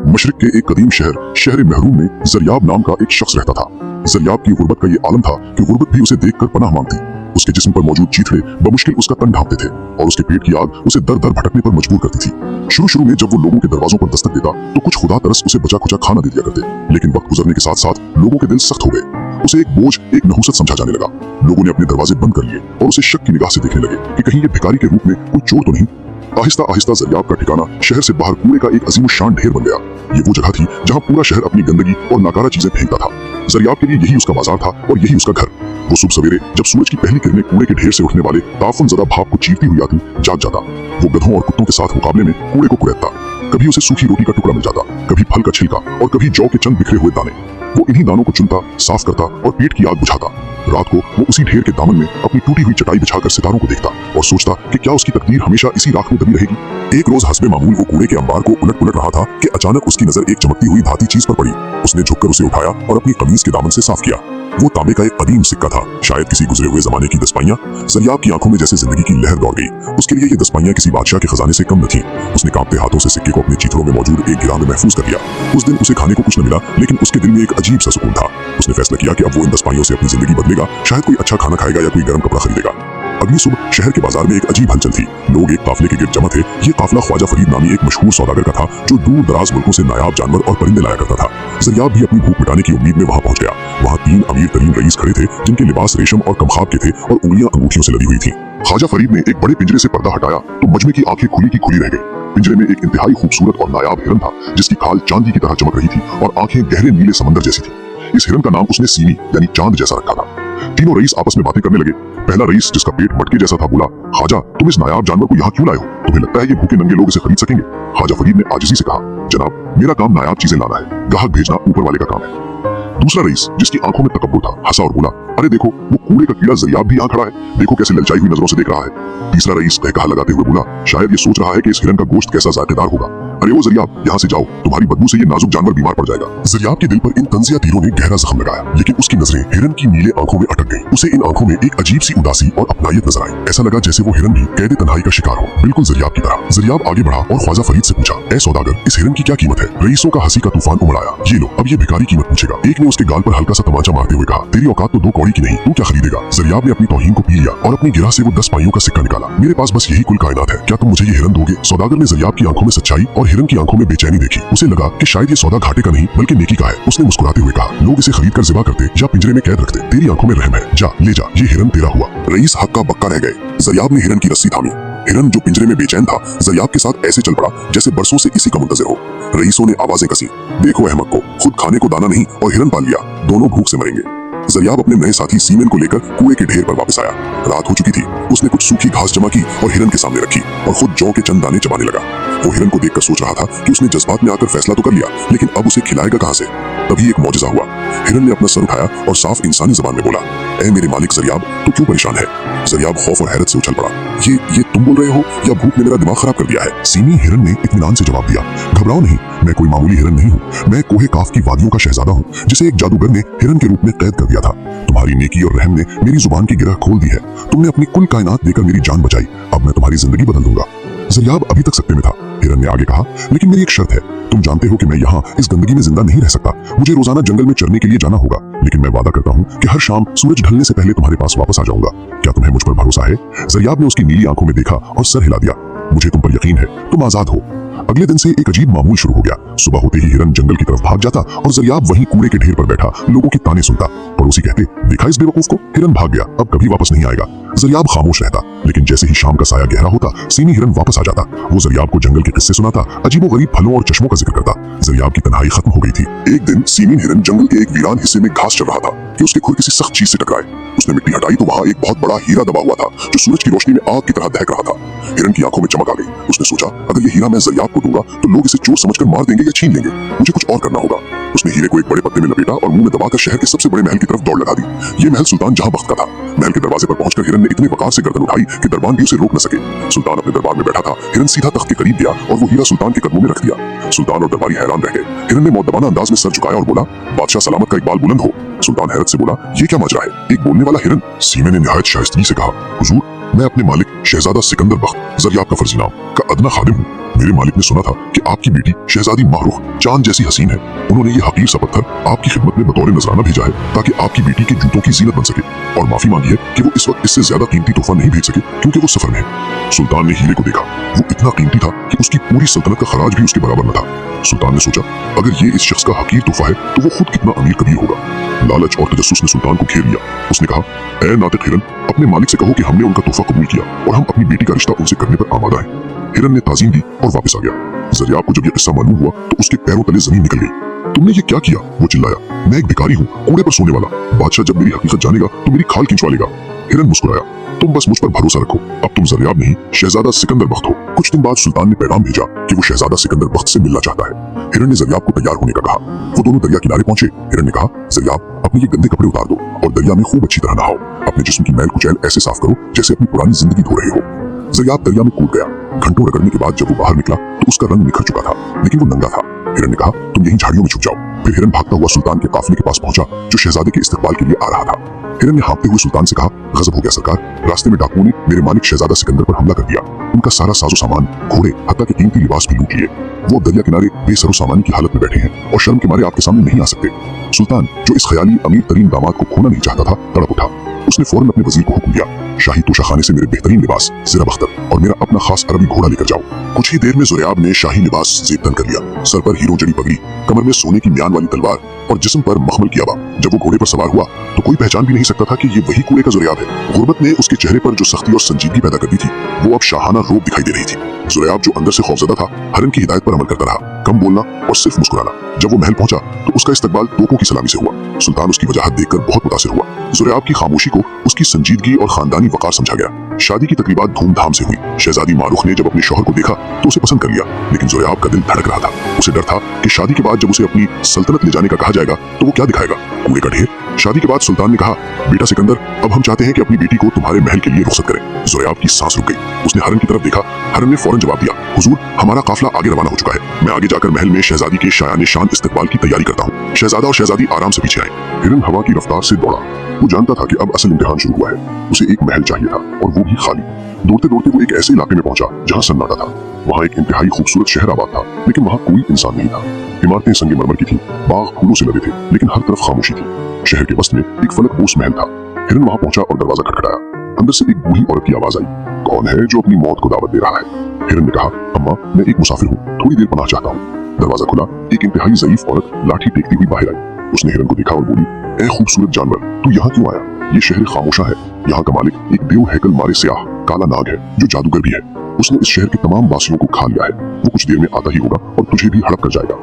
मशरिक के एक कदीम शहर महरून में जरियाब नाम का एक शख्स रहता था। जरियाब की गुर्बत का ये आलम था कि गुर्बत भी उसे देखकर पनाह मांगती। उसके जिस्म पर मौजूद चीथड़े बमुश्किल उसका तन ढांपते थे और उसके पेट की आग उसे दर दर भटकने पर मजबूर करती थी। शुरू में जब वो लोगों के दरवाजों पर दस्तक देता तो कुछ खुदा तरस उसे बचा खुचा खाना दे दिया करते, लेकिन वक्त गुजरने के साथ साथ लोगों के दिल सख्त हो गए। उसे एक बोझ, एक नहुसत समझा जाने लगा। लोगों ने अपने दरवाजे बंद कर लिए और उसे शक की निगाह से देखने लगे कि कहीं ये भिखारी के रूप में कोई चोर तो नहीं। आहिस्ता आहिस्ता जरियाब का ठिकाना शहर से बाहर कूड़े का एक अजीमुशान ढेर बन गया। ये वो जगह थी जहाँ पूरा शहर अपनी गंदगी और नाकारा चीजें फेंकता था। जरियाब के लिए यही उसका बाजार था और यही उसका घर। वो सुबह सवेरे जब सूरज की पहली किरणें कूड़े के ढेर से उठने वाले ताफुन ज़दा भाप को चीरती हुई आती, जाग जाता। वो गधों और कुत्तों के साथ मुकाबले में कूड़े को कुरेदता। कभी उसे सूखी रोटी का टुकड़ा मिल जाता, कभी फल का छिलका और कभी जौ के चंद बिखरे हुए दाने। वो इन्हीं दानों को चुनता, साफ करता और पेट की आग बुझाता। रात को वो उसी ढेर के दामन में अपनी टूटी हुई चटाई बिछाकर सितारों को देखता और सोचता कि क्या उसकी तकदीर हमेशा इसी राख में दबी रहेगी। एक रोज हस्बे मामूल वो कूड़े के अंबार को उलट पुलट रहा था कि अचानक उसकी नजर एक चमकती हुई धाती चीज पर पड़ी। उसने झुककर उसे उठाया और अपनी कमीज के दामन से साफ किया। वो तांबे का एक कदीम सिक्का था, शायद किसी गुजरे हुए जमाने की दसपाइयां। जरियाब की आंखों में जैसे जिंदगी की लहर दौड़ गई। उसके लिए ये दसपाइयां किसी बादशाह के खजाने से कम न थी। उसने कांपते हाथों से सिक्के को अपने चीथड़ों में मौजूद एक गिरा में महफूज कर दिया। उस दिन उसे खाने को कुछ न मिला, लेकिन उसके दिल में एक अजीब सा सुकून था। उसने फैसला किया कि अब वो इन दसपाइयों से अपनी जिंदगी बदलेगा, शायद कोई अच्छा खाना खाएगा या कोई गर्म कपड़ा खरीदेगा। अगली सुबह शहर के बाजार में एक अजीब हलचल थी। लोग एक काफिले के गिर्द जमा थे। ये काफिला ख्वाजा फरीद नामी एक मशहूर सौदागर का था जो दूर दराज मुल्कों से नायाब जानवर और परिंदे लाया करता था। जरियाब भी अपनी भूख मिटाने की उम्मीद में वहां पहुंच गया। वहां 3 अमीर तरीन रईस खड़े थे जिनके लिबास रेशम और कमखाब के थे और उंगलियां अंगूठियों से लदी हुई थी। ख्वाजा फरीद ने एक बड़े पिंजरे से पर्दा हटाया तो मजमे की आंखें खुली की खुली रह गई। पिंजरे में एक इंतहाई खूबसूरत और नायाब हिरन था जिसकी खाल चांदी की तरह चमक रही थी और आंखें गहरे नीले समंदर जैसी थी। इस हिरन का नाम उसने सीनी यानी चांद जैसा रखा था। तीनों रईस आपस में बातें करने लगे। पहला रईस, जिसका पेट मटके जैसा था, बोला, ख्वाजा, तुम इस नायाब जानवर को यहाँ क्यों लाए हो? तुम्हें लगता है ये भूखे नंगे लोग इसे खरीद सकेंगे? ख्वाजा फरीद ने आजिज़ी से कहा, जनाब, मेरा काम नायाब चीजें लाना है, ग्राहक भेजना ऊपर वाले का काम है। दूसरा रईस, जिसकी आंखों में तकब्बुर था, हंसा और बोला, अरे देखो, वो कूड़े का कीड़ा जरियाब भी यहाँ खड़ा है, देखो कैसे ललचाई हुई नजरों से देख रहा है। तीसरा रईस कहकहा लगाते हुए बोला, शायद ये सोच रहा है कि इस हिरन का गोश्त कैसा जायकेदार होगा। अरे वो जरियाब, यहाँ से जाओ, तुम्हारी बदबू से ये नाजुक जानवर बीमार पड़ जाएगा। जरियाब के दिल पर इन तंजिया तीरों ने गहरा जख्म लगाया, लेकिन उसकी नजरें हिरन की नीले आंखों में अटक गईं। उसे इन आंखों में एक अजीब सी उदासी और अपनायत नजर आई। ऐसा लगा जैसे वो हिरन भी कैद तन्हाई का शिकार हो, बिल्कुल जरियाब की तरह। जरियाब आगे बढ़ा और ख्वाजा फरीद से पूछा, ए सौदागर, इस हिरन की क्या कीमत है? रईसों का हंसी का तूफान उमड़ आया। ये लो, अब ये भिखारी कीमत पूछेगा। एक ने उसके गाल पर हल्का सा तमाचा मारते हुए कहा, तेरी औकात तो 2 कौड़ी की नहीं, तू क्या खरीदेगा? जरियाब ने अपनी तौहीन को पी लिया और अपनी गिरा से वो 10 पाइयों का सिक्का निकाला। मेरे पास बस यही कुल कायनात है, क्या तुम मुझे ये हिरन दोगे? सौदागर ने जरियाब की आंखों में सच्चाई और हिरन की आंखों में बेचैनी देखी। उसे लगा कि शायद ये सौदा घाटे का नहीं बल्कि नेकी का है। उसने मुस्कुराते हुए कहा, लोग इसे खरीद कर ज़िबा करते या पिंजरे में कैद रखते, तेरी आंखों में रहम है, जा ले जा, ये हिरन तेरा हुआ। रईस हक्का बक्का रह गए। जरियाब ने हिरन की रस्सी थामी। हिरन जो पिंजरे में बेचैन था, जरियाब के साथ ऐसे चल पड़ा जैसे बरसों से इसी का मुंतजिर हो। रईसों ने आवाजें कसी, देखो अहमक को, खुद खाने को दाना नहीं और हिरन पाल लिया, दोनों भूख से मरेंगे। जरियाब अपने नए साथी सीमेन को लेकर कुएं के ढेर पर वापस आया। रात हो चुकी थी। उसने कुछ सूखी घास जमा की और हिरन के सामने रखी और खुद जौ के चंद दाने चबाने लगा। वो हिरन को देखकर सोच रहा था कि उसने जज्बात में आकर फैसला तो कर लिया, लेकिन अब उसे खिलाएगा कहां से? तभी एक मौजज़ा हुआ। हिरन ने अपना सर उठाया और साफ इंसानी जबान में बोला, ऐ मेरे मालिक जरियाब, तू क्यों परेशान है? जरियाब खौफ और हैरत से उछल पड़ा। ये तुम बोल रहे हो या भूख ने मेरा दिमाग खराब कर दिया है? सीनी हिरन ने इत्मीनान से जवाब दिया, घबराओ नहीं, मैं कोई मामूली हिरन नहीं हूँ। मैं कोहे काफ की वादियों का शहजादा हूँ जिसे एक जादूगर ने हिरन के रूप में कैद कर दिया था। तुम्हारी नेकी और रहम ने मेरी जुबान की गिरह खोल दी है। तुमने अपनी कुल कायनात देकर मेरी जान बचाई, अब मैं तुम्हारी जिंदगी बदल दूंगा। जरियाब अभी तक सकते में था। हिरन ने आगे कहा, लेकिन मेरी एक शर्त है, तुम जानते हो कि मैं यहाँ इस गंदगी में जिंदा नहीं रह सकता। मुझे रोजाना जंगल में चरने के लिए जाना होगा, लेकिन मैं वादा करता हूँ कि हर शाम सूरज ढलने से पहले तुम्हारे पास वापस आ जाऊंगा। क्या तुम्हें मुझ पर भरोसा है? जरियाब ने उसकी नीली आंखों में देखा और सर हिला दिया। मुझे तुम पर यकीन है, तुम आजाद हो। अगले दिन से एक अजीब मामूल शुरू हो गया। सुबह होते ही हिरन जंगल की तरफ भाग जाता और जरियाब वहीं कूड़े के ढेर पर बैठा लोगों की ताने सुनता। पड़ोसी कहते, देखा इस बेवकूफ को, हिरन भाग गया, अब कभी वापस नहीं आएगा। जरियाब खामोश रहता, लेकिन जैसे ही शाम का साया गहरा होता, सीनी हिरन वापस आ जाता। वो जरियाब को जंगल के किस्से सुनाता, अजीबोगरीब फलों और चश्मों का जिक्र करता। जरियाब की तन्हाई खत्म हो गई थी। एक दिन सीनी हिरन जंगल के एक वीरान हिस्से में घास चल रहा था कि उसके खुर किसी सख्त चीज से टकराए। उसने मिट्टी हटाई तो वहां एक बहुत बड़ा हीरा दबा हुआ था जो सूरज की रोशनी में आग की तरह दहक रहा था। हिरन की आंखों में चमक आ गई। उसने सोचा, अगर ये हीरा मैं जरियाब को दूंगा तो लोग इसे चोर समझकर मार देंगे या छीन लेंगे। मुझे कुछ और करना होगा। उसने हीरे को एक बड़े पत्ते में लपेटा और मुंह में दबाकर शहर के सबसे बड़े महल की तरफ दौड़ लगा दी। ये महल सुल्तान जहां बख्त का था। महल के दरवाजे पर पहुंचकर हिरन ने इतने वकार से गर्दन उठाई कि दरबान भी उसे रोक न सके। सुल्तान अपने दरबार में बैठा था। हिरन सीधा तख्त के करीब गया और वो हीरा सुल्तान के कदमों में रख दिया। सुल्तान और दरबारी हैरान रह गए। हिरन ने मौदबाना अंदाज में सर झुकाया और बोला, बादशाह सलामत का इकबाल बुलंद हो। सुल्तान हैरत से बोला, ये क्या माजरा है? एक बोलने वाला हिरन? सीमे ने निहायत शाइस्तगी से कहा, हुजूर, मैं अपने मालिक शहजादा सिकंदर बख्त, जरियाब का फर्जी नाम, का अदना खादिम हूँ। मेरे मालिक ने सुना था कि आपकी बेटी शहजादी माहरुख चांद जैसी हसीन है। उन्होंने ये हकीर सा पत्थर आपकी खिदमत में बतौर नजराना भेजा है ताकि आपकी बेटी के जूतों की जीनत बन सके, और माफी मांगी है कि वो इस वक्त इससे ज्यादा कीमती तोहफा नहीं भेज सके क्योंकि वो सफर में है। सुल्तान ने हीरे को देखा। वो इतना कीमती था कि उसकी पूरी सल्तनत का खराज भी उसके बराबर न था। सुल्तान ने सोचा, अगर ये इस शख्स का हकीर तोहफा है तो वो खुद कितना अमीर कबीर होगा। लालच और तजस्सुस ने सुल्तान को घेर लिया। उसने कहा, ऐ नातिक हिरन, अपने मालिक से कहो कि हमने उनका तोहफा कबूल किया और हम अपनी बेटी का रिश्ता उनसे करने पर आमादा हैं। हिरन ने ताज़ीम दी और वापस आ गया। ज़रियाब को जब यह किस्सा मालूम हुआ तो उसके पैरों तले जमीन निकल गई। तुमने ये क्या किया? वो चिल्लाया। मैं एक भिखारी हूँ, कूड़े पर सोने वाला। बादशाह जब मेरी हकीकत जानेगा तो मेरी खाल खिंचवा लेगा। हिरन मुस्कुराया। तुम बस मुझ पर भरोसा रखो, अब तुम ज़रियाब नहीं शहजादा सिकंदर बख्त हो। कुछ दिन बाद सुल्तान ने पैगाम भेजा कि वो शहजादा सिकंदर बख्त से मिलना चाहता है। हिरन ने ज़रियाब को तैयार होने का कहा। वो दोनों दरिया किनारे पहुंचे। हिरन ने कहा, ज़रियाब, अपने ये गंदे कपड़े उतार दो और दरिया में खूब अच्छी तरह नहाओ। अपने जिस्म की मैल कुचैल ऐसे साफ करो जैसे अपनी पुरानी जिंदगी धो रहे हो। ज़रियाब दरिया में कूद गया। घंटों रगड़ने के बाद जब वो बाहर निकला तो उसका रंग निखर चुका था, लेकिन वो नंगा था। हिरन ने कहा, तुम यहीं झाड़ियों में छुप जाओ। फिर हिरन भागता हुआ सुल्तान के काफिले के पास पहुंचा जो शहजादे के इस्तकबाल के लिए आ रहा था। हिरन ने हाँफते हुए सुल्तान से कहा, गजब हो गया सरकार, रास्ते में डाकुओं ने मेरे मालिक शहजादा सिकंदर पर हमला कर दिया। उनका सारा साजो सामान, घोड़े, हत्ता के कीमती लिबास भी लूट लिए। वो दरिया किनारे बेसरो सामान की हालत में बैठे हैं और शर्म के मारे आपके सामने नहीं आ सकते। सुल्तान, जो इस ख्याली अमीर तरीन दामाद को खोना नहीं चाहता था, तड़प उठा। उसने फौरन अपने वजीर को हुक्म दिया, शाही तोशाखाने से मेरे बेहतरीन लिबास, ज़रा बख्तर और मेरा अपना खास अरबी घोड़ा लेकर जाओ। कुछ ही देर में ज़ुरयाब ने शाही लिबास जेबतन कर लिया। सर पर हीरो जड़ी पगड़ी, कमर में सोने की म्यान वाली तलवार और जिस्म पर मखमल कियाबा। जब वो घोड़े पर सवार हुआ तो कोई पहचान भी नहीं सकता था कि ये वही कूड़े का ज़ुरयाब है। गुर्बत ने उसके चेहरे पर जो सख्ती और संजीदगी पैदा कर दी थी, वो अब शाहाना रूप दिखाई दे रही थी। ज़ुरयाब जो अंदर से खौफजदा था, हिरन की हिदायत पर अमल करता रहा, कम बोलना और सिर्फ मुस्कुराना। जब वो महल पहुंचा तो उसका इस्तकबाल तोपों की सलामी से हुआ। सुल्तान उसकी वजाहत देखकर बहुत मुतासिर हुआ। ज़ुरयाब की खामोशी को उसकी संजीदगी और खानदानी वकार समझा गया। शादी की तकरीबात धूमधाम से हुई। शहजादी मारुख ने जब अपने शौहर को देखा तो उसे पसंद कर लिया, लेकिन ज़ुरयाब का दिल धड़क रहा था। उसे डर था कि शादी के बाद जब उसे अपनी सल्तनत ले जाने का कहा जाएगा तो वो क्या दिखाएगा, कूड़े का ढेर। शादी के बाद सुल्तान ने कहा, बेटा सिकंदर, अब हम चाहते हैं कि अपनी बेटी को तुम्हारे महल के लिए रुखसत करें। ज़ुरयाब की सांस रुक गई। उसने हिरन की तरफ देखा। हिरन ने फौरन जवाब दिया, हुजूर, हमारा काफिला आगे रवाना हो चुका है। मैं आगे जाकर महल में शहजादी के शायान शान इस्तकबाल की तैयारी करता हूँ। शहजादा और शहजादी आराम से पीछे आए। हिरन हवा की रफ्तार से दौड़ा। वो जानता था कि अब असल इम्तिहान शुरू हुआ है। उसे एक महल चाहिए था और वो भी खाली। दौड़ते दौड़ते वो एक ऐसे इलाके में पहुंचा जहाँ सन्नाटा था। वहाँ एक इंतहाई खूबसूरत शहर आबाद था, लेकिन वहाँ कोई इंसान नहीं था। इमारतें संगमरमर की थीं, बाग फूलों से लदे थे, लेकिन हर तरफ खामोशी थी। शहर के वस्त में एक फलकपोश महल था। हिरन वहाँ पहुंचा और दरवाजा खटखटाया। अंदर से एक बूढ़ी औरत की आवाज आई, कौन है जो अपनी मौत को दावत दे रहा है? हिरन ने कहा, अम्मा, मैं एक मुसाफिर हूँ, थोड़ी देर पनाह चाहता हूँ। दरवाजा खुला। एक इंतहाई ज़ईफ औरत लाठी टेकती हुई बाहर आई। उसने हिरन को देखा और बोली, ऐ खूबसूरत जानवर, तू यहाँ क्यों आया? ये शहर खामोशा है। यहाँ का मालिक एक देव हैकल मारे स्याह काला नाग है जो जादूगर भी है। उसने इस शहर के तमाम वासियों को खा लिया है। वो कुछ देर में आता ही होगा और तुझे भी हड़प कर जाएगा।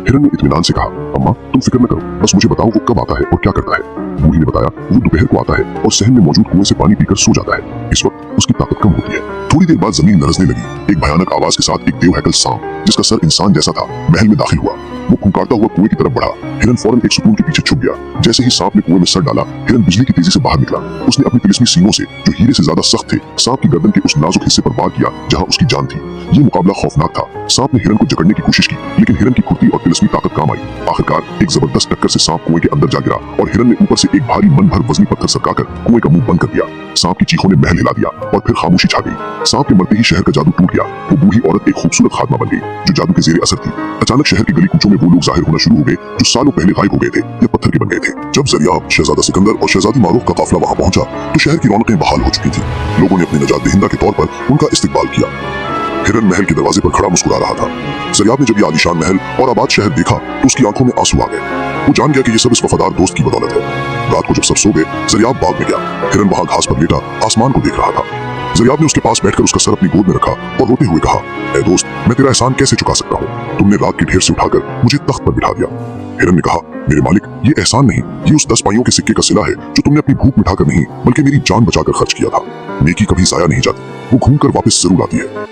हिरन ने इत्मीनान से कहा, अम्मा, तुम फिक्र न करो, बस मुझे बताओ वो कब आता है और क्या करता है। बूढ़ी ने बताया, वो दोपहर को आता है और सहन में मौजूद कुएं से पानी पीकर सो जाता है। इस वक्त उसकी ताकत कम होती है। थोड़ी देर बाद जमीन लरजने लगी। एक भयानक आवाज के साथ एक देव हैकल सांप, जिसका सर इंसान जैसा था, महल में दाखिल हुआ। वो फुंकारता हुआ कुएं की तरफ बढ़ा। हिरन फौरन एक सुतून के पीछे छुप गया। जैसे ही सांप ने कुएं में सर डाला, हिरन बिजली की तेजी से बाहर निकला। उसने अपनी तिलिस्मी सींगों से, जो हीरे से ज्यादा सख्त थे, सांप की गर्दन के उस नाजुक हिस्से पर वार किया जहां उसकी जान थी। ये मुकाबला खौफनाक था। सांप ने हिरन को जकड़ने की कोशिश की, लेकिन हिरन की फुर्ती और तिलिस्मी ताकत काम आई। आखिरकार एक जबरदस्त टक्कर से सांप कुएं के अंदर जा गिरा और हिरन ने ऊपर से एक भारी मन भर वजनी पत्थर सरकाकर कुएं का मुंह बंद कर दिया। सांप की चीखों ने महल हिला दिया और फिर खामोशी छा गई। सांप के मरते ही शहर का जादू टूट गया। वो बूढ़ी औरत एक खूबसूरत खात्मा बन गई जो जादू के जेरे असर थी। अचानक शहर की गली कूचों में वो लोग जाहिर होना शुरू हो गए जो सालों पहले गायब हो गए थे या पत्थर के बन गए थे। जब ज़रियाब, शहजादा सिकंदर और शहजादी मारुख का काफिला वहां पहुंचा तो शहर की रौनकें बहाल हो चुकी थी। लोगों ने अपने नजात दहिंदा के तौर पर उनका इस्तकबाल किया। हिरन महल के दरवाजे पर खड़ा मुस्कुरा रहा था। ज़रियाब ने जब ये आलीशान महल और आबाद शहर देखा तो उसकी आंखों में आंसू आ गए। वो जान गया कि ये सब इस वफादार दोस्त की बदौलत है। रात को जब सब सो गए, ज़रियाब बाग में गया। हिरन वहां घास पर लेटा आसमान को देख रहा था। ज़रियाब ने उसके पास बैठकर उसका सर अपनी गोद में रखा और रोते हुए कहा, ऐ दोस्त, मैं तेरा एहसान कैसे चुका सकता हूँ? तुमने रात के ढेर से उठाकर मुझे तख्त पर बिठा दिया। हिरन ने कहा, मेरे मालिक, ये एहसान नहीं, ये उस 10 पाइयों के सिक्के का सिला है जो तुमने अपनी भूख मिटाकर नहीं, बल्कि मेरी जान बचाकर खर्च किया था। नेकी कभी जाया नहीं जाती, वो घूम कर वापस जरूर आती है।